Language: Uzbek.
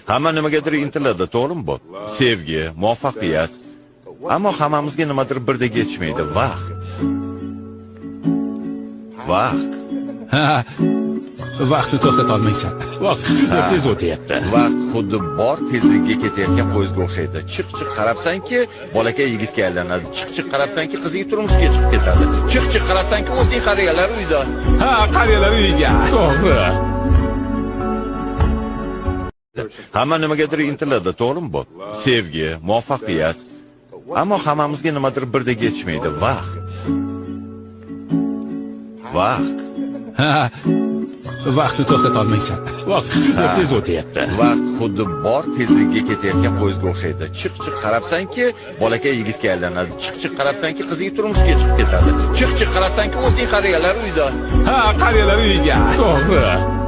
Hamma nimagadir intiladi, to'g'rimi bu? Sevgi, muvaffaqiyat. Ammo hammamizga nimadir birdek yetishmaydi. Vaqt. Ha, vaqtni to'xtata olmaysan. Vaqt juda tez o'tyapti. Vaqt xuddi bor tezligiga ketayotgan poyezdga o'xshaydi. Chiq qarabsanki, bolakay yigitga aylanadi. Chiq qarabsanki, qizing turmushga chiqib ketadi. Chiq qarabsanki, o'zing qariyalar uyda. Ha, qariyalar uyiga. To'g'ri. Hamma nimagadir intiladi, to'g'rimi bu? Sevgi, muvaffaqiyat. Ammo hammamizga nimadir birdek yetishmaydi. Vaqt. Ha, vaqtni to'xtata olmaysan. Vaqt juda tez o'tyapti. Vaqt xuddi bor tezligiga ketayotgan poyezdga o'xshaydi. Chiq qarabsanki, bolakay yigitga aylanadi. Chiq qarabsanki, qizing turmushga chiqib ketadi. Chiq qarabsanki, o'zing qariyalar uyda. Ha, qariyalar uyiga. To'g'ri.